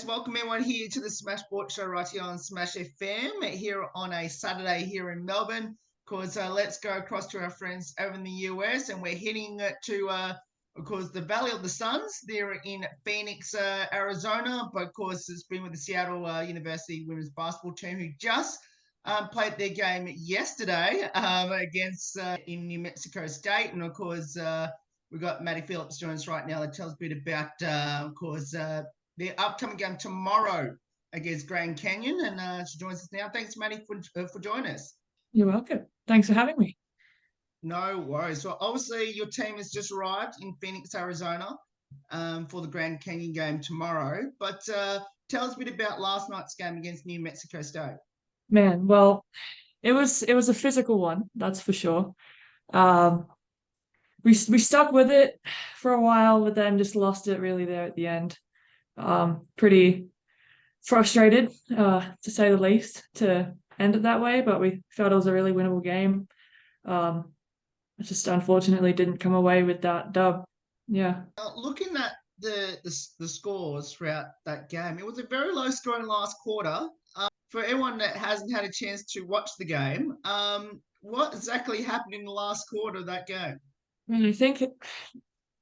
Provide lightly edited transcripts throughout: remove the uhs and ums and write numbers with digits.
welcome everyone here to the Smash Sports Show right here on Smash FM here on a Saturday here in Melbourne. Let's go across to our friends over in the US, and we're heading to, of course, the Valley of the Suns. They're in Phoenix, Arizona, but of course, it's been with the Seattle University women's basketball team who just played their game yesterday against in New Mexico State, and of course, we've got Maddie Phillips joining us right now that tells us a bit about, the upcoming game tomorrow against Grand Canyon, and she joins us now. Thanks, Maddie, for joining us. You're welcome. Thanks for having me. No worries. So obviously your team has just arrived in Phoenix, Arizona, for the Grand Canyon game tomorrow. But tell us a bit about last night's game against New Mexico State. Man, well, it was a physical one, that's for sure. We stuck with it for a while, but then just lost it really there at the end. Pretty frustrated, to say the least, to end it that way, but we felt it was a really winnable game. It just unfortunately didn't come away with that dub. Yeah. Looking at the scores throughout that game, it was a very low scoring last quarter. For everyone that hasn't had a chance to watch the game, what exactly happened in the last quarter of that game? I think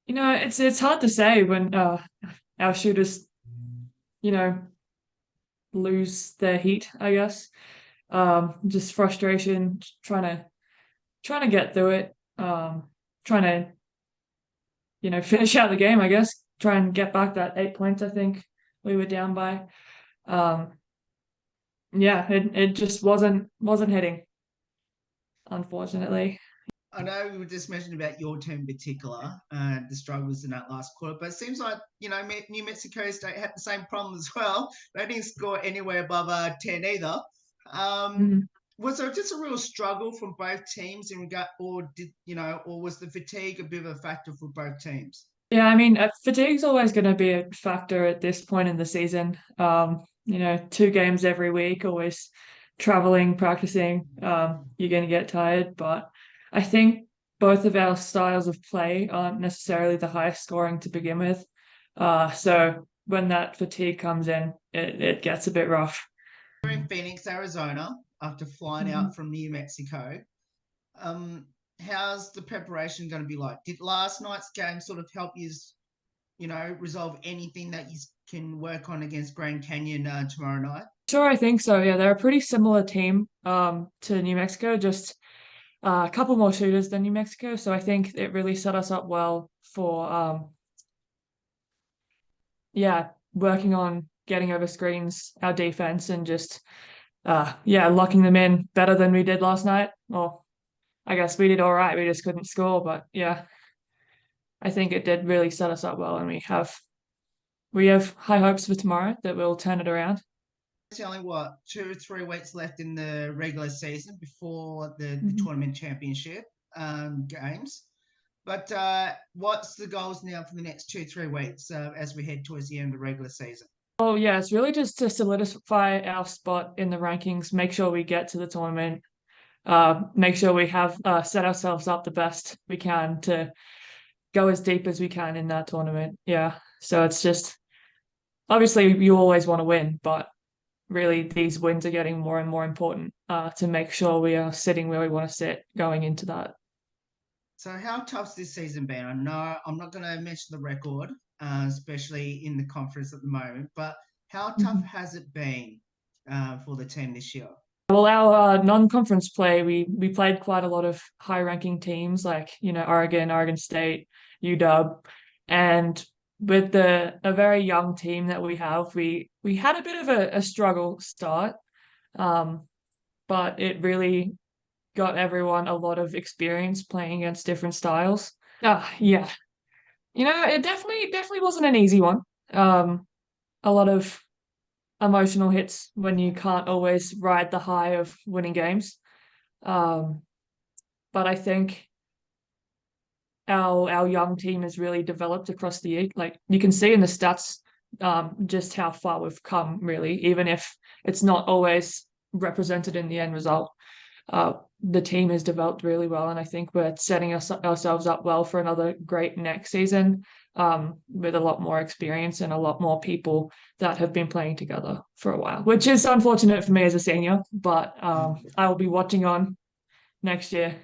it's hard to say when our shooters, lose their heat, I guess. Just frustration, trying to get through it, trying to, finish out the game, I guess, try and get back that 8 points I think we were down by. It just wasn't hitting, unfortunately. I know we were just mentioning about your team in particular, the struggles in that last quarter, but it seems like, New Mexico State had the same problem as well. They didn't score anywhere above 10 either. Was there just a real struggle from both teams in regard, or was the fatigue a bit of a factor for both teams? Yeah, I mean, fatigue's always going to be a factor at this point in the season. 2 games every week, always traveling, practicing. You're going to get tired, but I think both of our styles of play aren't necessarily the highest scoring to begin with. So when that fatigue comes in, it gets a bit rough. We're in Phoenix, Arizona, after flying out from New Mexico. How's the preparation going to be like? Did last night's game sort of help you, resolve anything that you can work on against Grand Canyon tomorrow night? Sure, I think so. Yeah, they're a pretty similar team to New Mexico, just a couple more shooters than New Mexico. So I think it really set us up well for working on getting over screens, our defense, and just locking them in better than we did last night. Well, I guess we did all right. We just couldn't score, but yeah, I think it did really set us up well, and we have high hopes for tomorrow that we'll turn it around. It's only 2 or 3 weeks left in the regular season before the tournament championship games. But what's the goals now for the next 2-3 weeks as we head towards the end of the regular season? Oh yeah, it's really just to solidify our spot in the rankings, make sure we get to the tournament, make sure we have set ourselves up the best we can to go as deep as we can in that tournament. Yeah, so it's just, obviously you always want to win, but really these wins are getting more and more important to make sure we are sitting where we want to sit going into that. So how tough's this season been? I know I'm not going to mention the record, especially in the conference at the moment, but how tough has it been for the team this year? Well, our non-conference play, we played quite a lot of high-ranking teams like, Oregon State, UW, and with a very young team that we have, we had a bit of a struggle start, but it really got everyone a lot of experience playing against different styles. Yeah. It definitely wasn't an easy one. A lot of emotional hits when you can't always ride the high of winning games. But I think our young team has really developed across the year. Like you can see in the stats, just how far we've come, really, even if it's not always represented in the end result. The team has developed really well, and I think we're setting ourselves up well for another great next season. with a lot more experience and a lot more people that have been playing together for a while, which is unfortunate for me as a senior, but I will be watching on next year.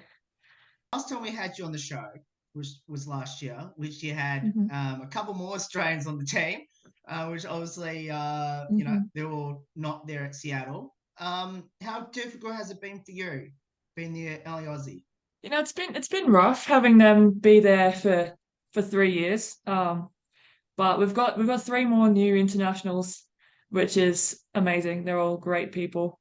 Last time we had you on the show was last year, which you had Mhm. a couple more Australians on the team, which obviously they're all not there at Seattle. How difficult has it been for you, being the early Aussie? It's been rough having them be there for 3 years. But we've got three more new internationals, which is amazing. They're all great people.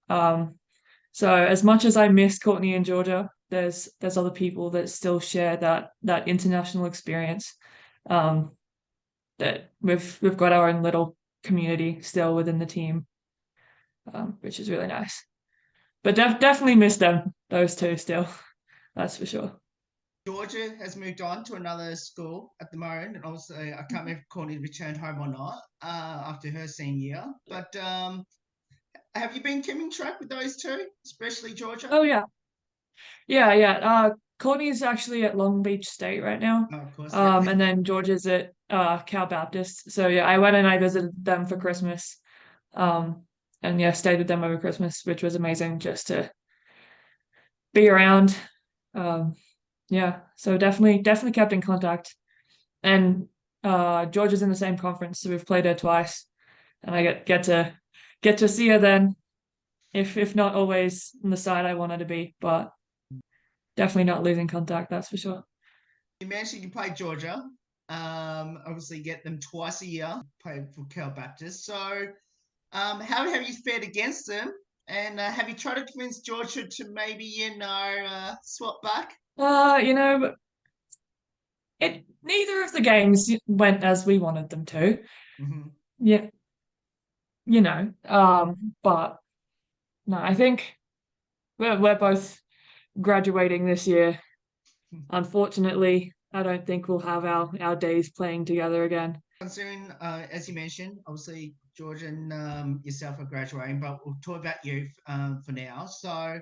So as much as I miss Courtney and Georgia, there's other people that still share that international experience. Um, that we've got our own little community still within the team, which is really nice. But definitely miss them, those two still. That's for sure. Georgia has moved on to another school at the moment, and also I can't remember if Courtney returned home or not after her senior year. But have you been keeping track with those two, especially Georgia? Oh yeah, yeah. Courtney's actually at Long Beach State right now. Oh, of course, yeah. And then Georgia's at Cal Baptist. So yeah, I went and I visited them for Christmas. Um, and yeah, stayed with them over Christmas, which was amazing just to be around. Um, yeah, so definitely kept in contact. And Georgia's in the same conference, so we've played her twice, and I get to see her then, if not always on the side I want her to be, but definitely not losing contact, that's for sure. You mentioned you play Georgia. Obviously, you get them twice a year. Play for Cal Baptist. So, how have you fared against them? And have you tried to convince Georgia to maybe swap back? You know, it neither of the games went as we wanted them to. Mm-hmm. Yeah, but no, I think we're both graduating this year. Unfortunately, I don't think we'll have our days playing together again. Soon, as you mentioned, obviously Georgia and yourself are graduating, but we'll talk about you for now. So,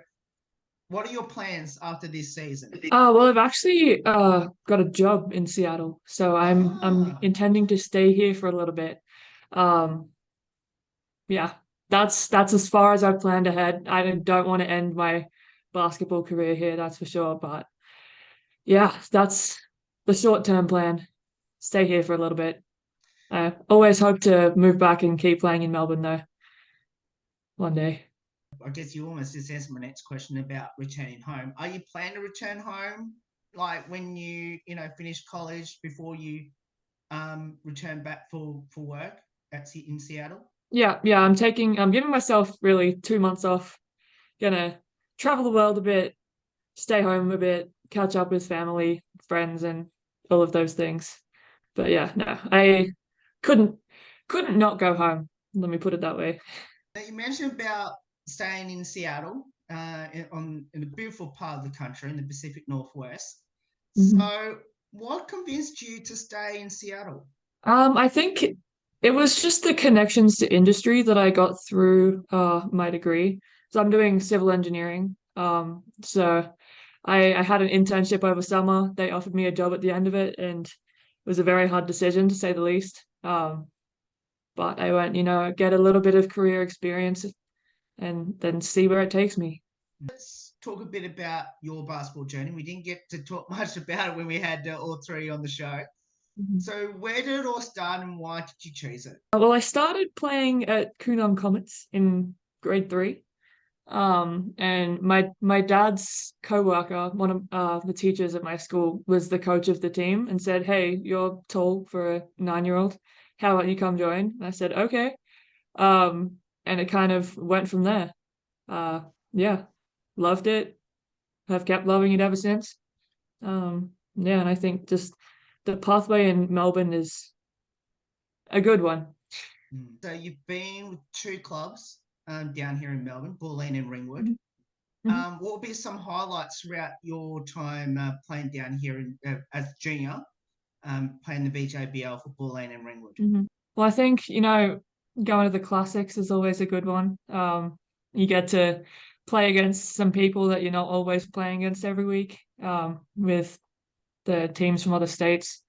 what are your plans after this season? Oh, well, I've actually got a job in Seattle, so I'm Ah, intending to stay here for a little bit. Um, yeah, that's as far as I've planned ahead. I don't want to end my basketball career here, that's for sure. But yeah, that's the short-term plan. Stay here for a little bit. I always hope to move back and keep playing in Melbourne though, one day. I guess you almost just answered my next question about returning home. Are you planning to return home, like when you finish college before you return back for work in Seattle? Yeah, I'm giving myself really 2 months off. Gonna travel the world a bit, stay home a bit, catch up with family, friends, and all of those things. But yeah, no, I couldn't couldn't not go home. Let me put it that way. Now, you mentioned about staying in Seattle, in a beautiful part of the country in the Pacific Northwest. Mhm. So, what convinced you to stay in Seattle? I think it was just the connections to industry that I got through my degree. So I'm doing civil engineering. So I had an internship over summer. They offered me a job at the end of it, and it was a very hard decision to say the least. But I went, get a little bit of career experience and then see where it takes me. Let's talk a bit about your basketball journey. We didn't get to talk much about it when we had all three on the show. Mhm. So, where did it all start and why did you choose it? Well, I started playing at Coonam Comets in grade three. And my dad's co-worker, one of the teachers at my school, was the coach of the team and said, "Hey, you're tall for a 9-year-old. How about you come join?" And I said, "Okay." And it kind of went from there. Uh, yeah, loved it. Have kept loving it ever since. Yeah, and I think just the pathway in Melbourne is a good one. So, you've been with two clubs down here in Melbourne, Bulleen and Ringwood. Mhm. Mhm. What would be some highlights throughout your time playing down here as junior, playing the BJBL for Bulleen and Ringwood? Mhm. Well, I think, going to the classics is always a good one. You get to play against some people that you're not always playing against every week, with the teams from other states.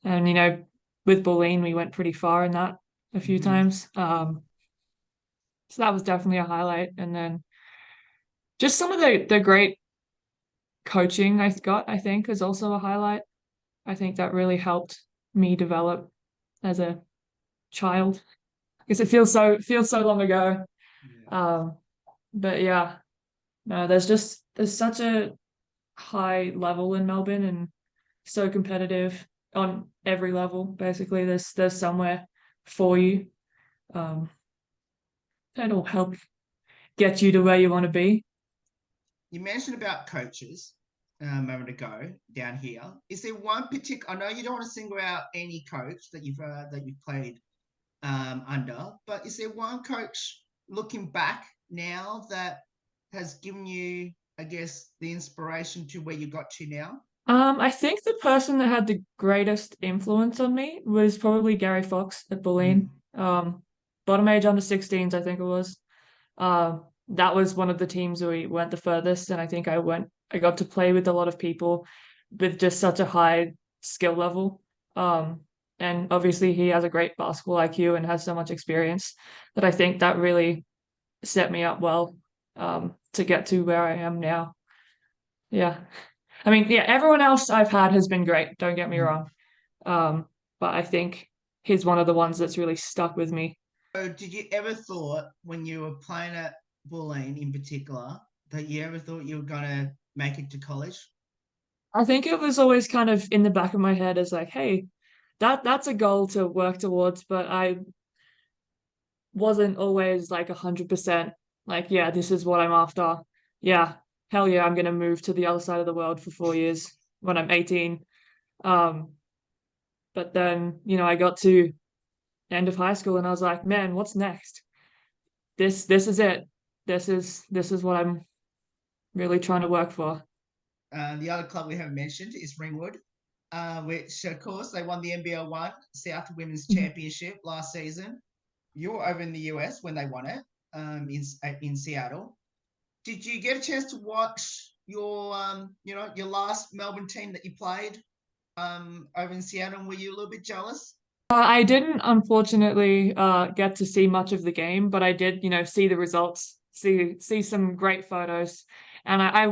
And, with Bulleen, we went pretty far in that a few Mhm. times. So that was definitely a highlight. And then just some of the great coaching I got, I think, is also a highlight. I think that really helped me develop as a child because it feels so long ago. Yeah. Um, but yeah, no, there's such a high level in Melbourne and so competitive on every level. Basically, there's somewhere for you. Um, that'll help get you to where you want to be. You mentioned about coaches a moment ago down here. Is there one particular? I know you don't want to single out any coach that you've played under, but is there one coach looking back now that has given you, I guess, the inspiration to where you got to now? I think the person that had the greatest influence on me was probably Gary Fox at Bulleen. Mm. Bottom age under 16s, I think it was. That was one of the teams where we went the furthest, and I think I got to play with a lot of people with just such a high skill level. Um, and obviously he has a great basketball IQ and has so much experience that I think that really set me up well, to get to where I am now. Yeah. I mean, yeah, everyone else I've had has been great, don't get me Mm. wrong. Um, but I think he's one of the ones that's really stuck with me. So did you ever thought when you were playing at Bulleen in particular that you ever thought you were gonna make it to college? I think it was always kind of in the back of my head as like, hey, that's a goal to work towards, but I wasn't always like 100% like, yeah, this is what I'm after. Yeah, hell yeah, I'm gonna move to the other side of the world for 4 years when I'm 18. Um, but then, I got to end of high school and I was like, man, what's next? This is it. This is what I'm really trying to work for. The other club we haven't mentioned is Ringwood, which of course they won the NBL One South Women's Mhm. Championship last season. You were over in the US when they won it, in Seattle. Did you get a chance to watch your last Melbourne team that you played over in Seattle? And were you a little bit jealous? I didn't unfortunately get to see much of the game, but I did, see the results, see some great photos, and I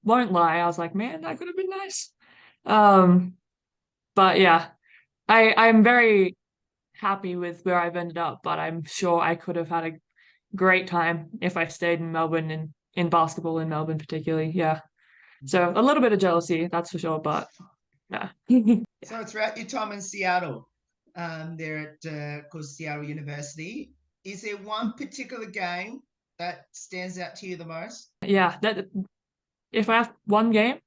won't lie, I was like, man, that could have been nice. Um, but yeah, I'm very happy with where I've ended up, but I'm sure I could have had a great time if I stayed in Melbourne and in basketball in Melbourne particularly. Yeah. So a little bit of jealousy, that's for sure, but yeah. So throughout your time in Seattle, there at of course Seattle University, is there one particular game that stands out to you the most? Yeah, that if I have one game,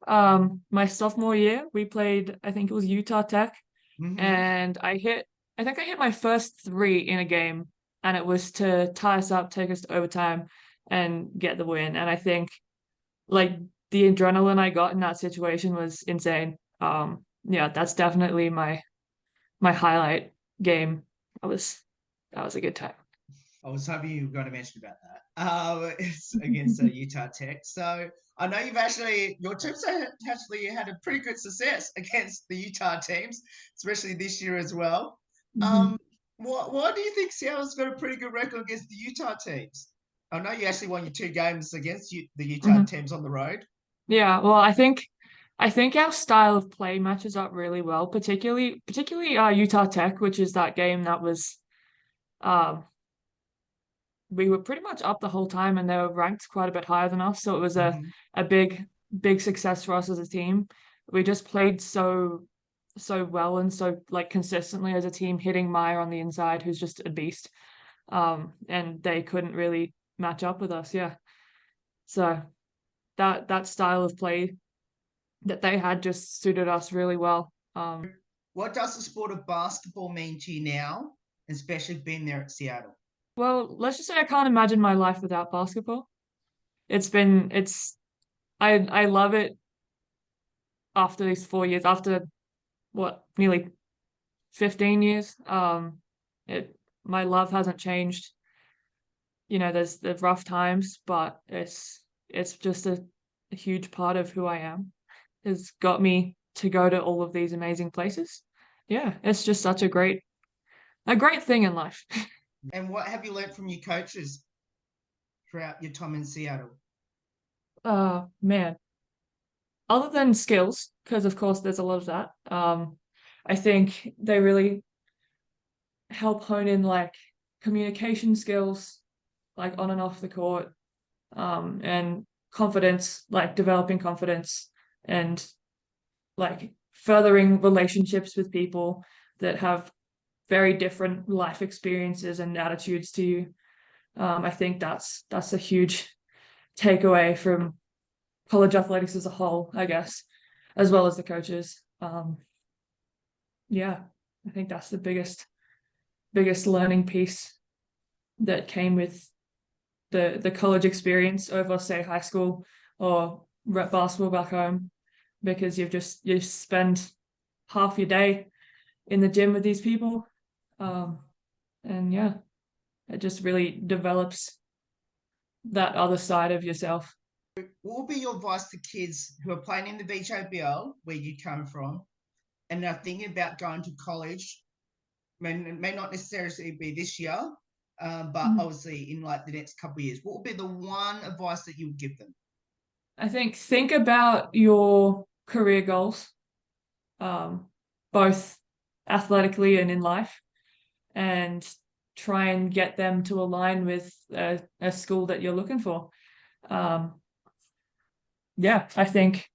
my sophomore year, we played, I think it was Utah Tech, Mm-hmm. and I think I hit my first three in a game, and it was to tie us up, take us to overtime, and get the win. And I think like the adrenaline I got in that situation was insane. Yeah, that's definitely my highlight game. That was that was a good time. I was hoping you were going to mention about that. It's against Utah Tech. So I know your teams have actually had a pretty good success against the Utah teams, especially this year as well. Mhm. Um, why do you think Seattle's got a pretty good record against the Utah teams? I know you actually won your two games against the Utah Mhm. teams on the road. Yeah, well, I think our style of play matches up really well, particularly Utah Tech, which is that game that was um we were pretty much up the whole time and they were ranked quite a bit higher than us, so it was Mm-hmm. a big success for us as a team. We just played so well and so like consistently as a team, hitting Maya on the inside, who's just a beast. And they couldn't really match up with us, yeah. So that style of play that they had just suited us really well. What does the sport of basketball mean to you now, especially being there at Seattle? Well, let's just say I can't imagine my life without basketball. It's I love it after these 4 years, after what, nearly 15 years. It my love hasn't changed. There's the rough times, but it's just a huge part of who I am. It's got me to go to all of these amazing places. yeah, it's just such a great thing in life. And what have you learnt from your coaches throughout your time in Seattle? Man, other than skills, because of course there's a lot of that. I think they really help hone in like communication skills, like on and off the court, and confidence, like developing confidence and like furthering relationships with people that have very different life experiences and attitudes to you. I think that's a huge takeaway from college athletics as a whole, I guess, as well as the coaches. Yeah, I think that's the biggest learning piece that came with the college experience over, say, high school or rep basketball back home, because you spend half your day in the gym with these people, and yeah, it just really develops that other side of yourself. What would be your advice to kids who are playing in the BJBL, where you come from, and are thinking about going to college? May not necessarily be this year, but Mhm. obviously in like the next couple of years. What would be the one advice that you would give them? I think about your career goals, um, both athletically and in life, and try and get them to align with a school that you're looking for. Um, yeah, I think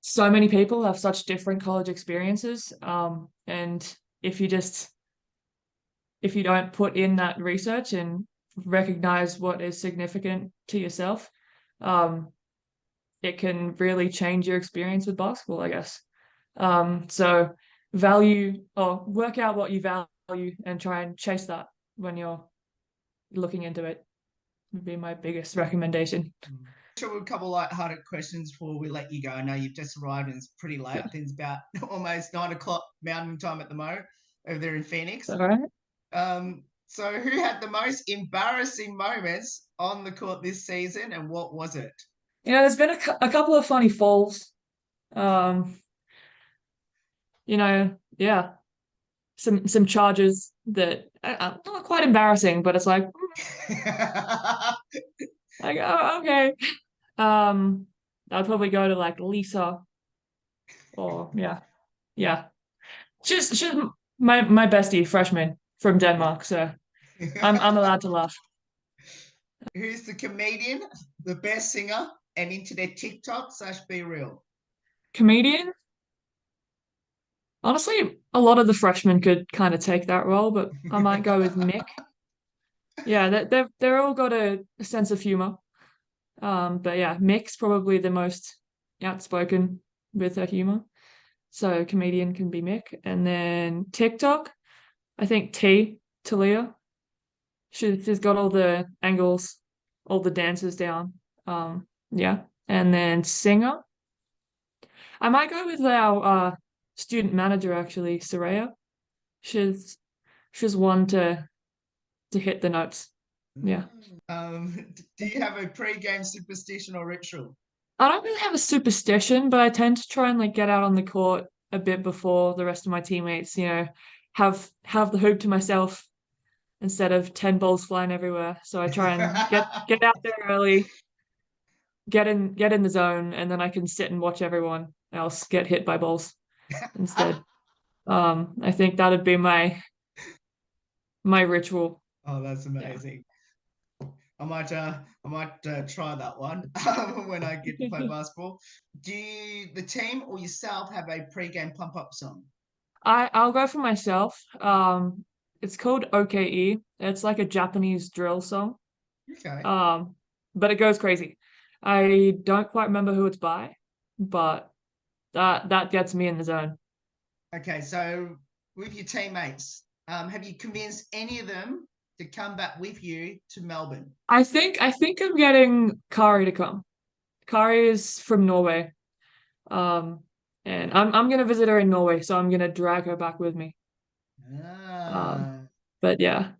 so many people have such different college experiences. And if you just if you don't put in that research and recognize what is significant to yourself, um, it can really change your experience with basketball, I guess. So value or work out what you value and try and chase that when you're looking into it would be my biggest recommendation. Sure, we'll couple light-hearted questions before we let you go. I know you've just arrived and it's pretty late. Yeah. I think it's about almost 9 o'clock Mountain Time at the moment over there in Phoenix. All right. So who had the most embarrassing moments on the court this season, and what was it? There's been a couple of funny falls. Um, yeah, some charges that are not quite embarrassing, but it's like, oh, okay. Um, I'd probably go to like Lisa, or yeah. She's my bestie freshman from Denmark, so I'm allowed to laugh. Who's the comedian, the best singer, and internet TikTok / Be Real? Comedian? Honestly, a lot of the freshmen could kind of take that role, but I might go with Mick. Yeah, they're all got a sense of humor. But yeah, Mick's probably the most outspoken with her humor. So comedian can be Mick. And then TikTok, I think Talia. She's got all the angles, all the dances down. Yeah. And then singer, I might go with our student manager actually, Soraya. She's she's one to hit the notes. Yeah. Do you have a pre-game superstition or ritual? I don't really have a superstition, but I tend to try and like get out on the court a bit before the rest of my teammates, have the hoop to myself instead of 10 balls flying everywhere. So I try and get out there early, get in the zone, and then I can sit and watch everyone else get hit by balls instead. I think that'd be my ritual. Oh, that's Yeah. amazing. I might try that one when I get to play basketball. Do you, the team or yourself, have a pre-game pump-up song? I'll go for myself. It's called OKE. It's like a Japanese drill song. Okay. Um, but it goes crazy. I don't quite remember who it's by, but that gets me in the zone. Okay. So with your teammates, have you convinced any of them to come back with you to Melbourne? I think I'm getting Kari to come. Kari is from Norway. Um, and I'm gonna visit her in Norway, so I'm gonna drag her back with me. Um, Ah, but yeah.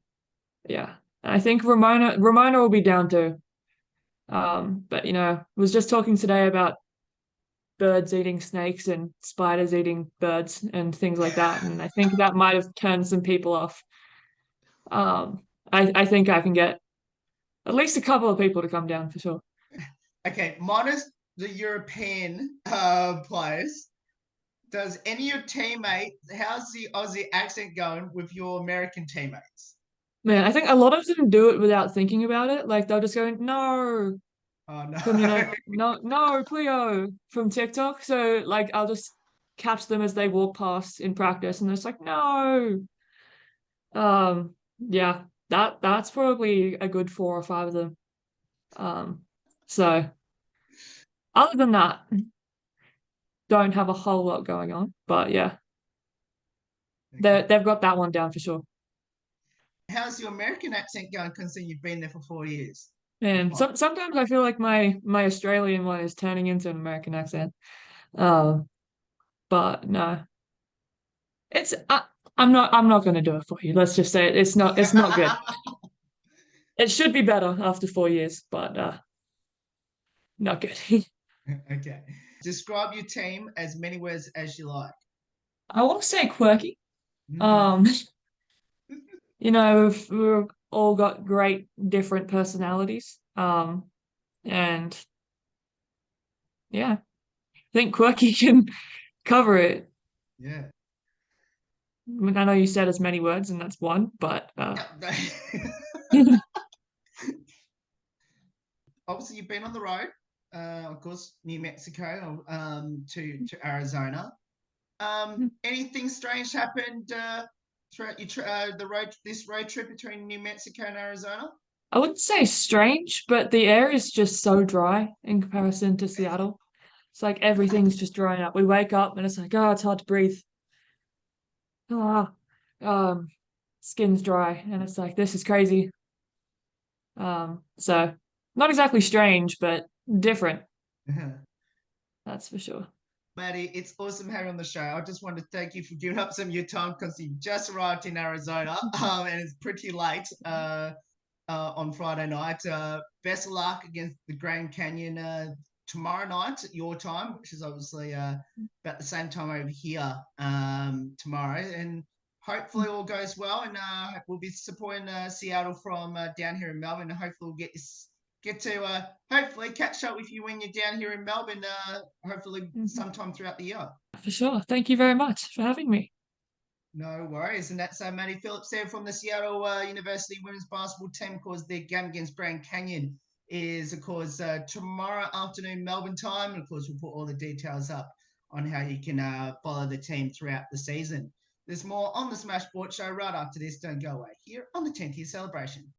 I think Ramona will be down too. But was just talking today about birds eating snakes and spiders eating birds and things like that. And I think that might have turned some people off. I think I can get at least a couple of people to come down for sure. Okay, minus the European players. Does any of your teammates, how's the Aussie accent going with your American teammates? Man, I think a lot of them do it without thinking about it. Like they'll just go, no, Oh no. from, no, Cleo from TikTok. So like I'll just catch them as they walk past in practice and it's like, no. Yeah, that's probably a good 4 or 5 of them. So other than that, don't have a whole lot going on. But yeah, Okay. they've got that one down for sure. How's your American accent going considering you've been there for 4 years? And Oh, sometimes I feel like my Australian one is turning into an American accent. Um, but no, it's I'm not going to do it for you. Let's just say it's not good. It should be better after 4 years, but not good. Okay. Describe your team as many words as you like. I want to say quirky. Mhm. Um, we've all got great different personalities. And yeah, I think quirky can cover it. Yeah. I mean, I know you said as many words, and that's one, but Obviously, you've been on the road, of course, New Mexico, to Arizona. Anything strange happened throughout this road trip between New Mexico and Arizona? I wouldn't say strange, but the air is just so dry in comparison to Seattle. It's like everything's just drying up. We wake up and it's like, oh, it's hard to breathe. Ah, skin's dry, and it's like this is crazy. So not exactly strange, but different. That's for sure. Maddie, it's awesome having you on the show. I just wanted to thank you for giving up some of your time because you just arrived in Arizona, and it's pretty late on Friday night. Best of luck against the Grand Canyon tomorrow night at your time, which is obviously about the same time over here tomorrow. And hopefully all goes well, and we'll be supporting Seattle from down here in Melbourne. And hopefully we'll get to hopefully catch up with you when you're down here in Melbourne. Hopefully Mhm. sometime throughout the year. For sure. Thank you very much for having me. No worries. And that's Maddie Phillips there from the Seattle University women's basketball team. Of course, their game against Grand Canyon is, of course, tomorrow afternoon Melbourne time. And of course, we'll put all the details up on how you can follow the team throughout the season. There's more on the Smash Sports Show right after this. Don't go away here on the 10th year celebration.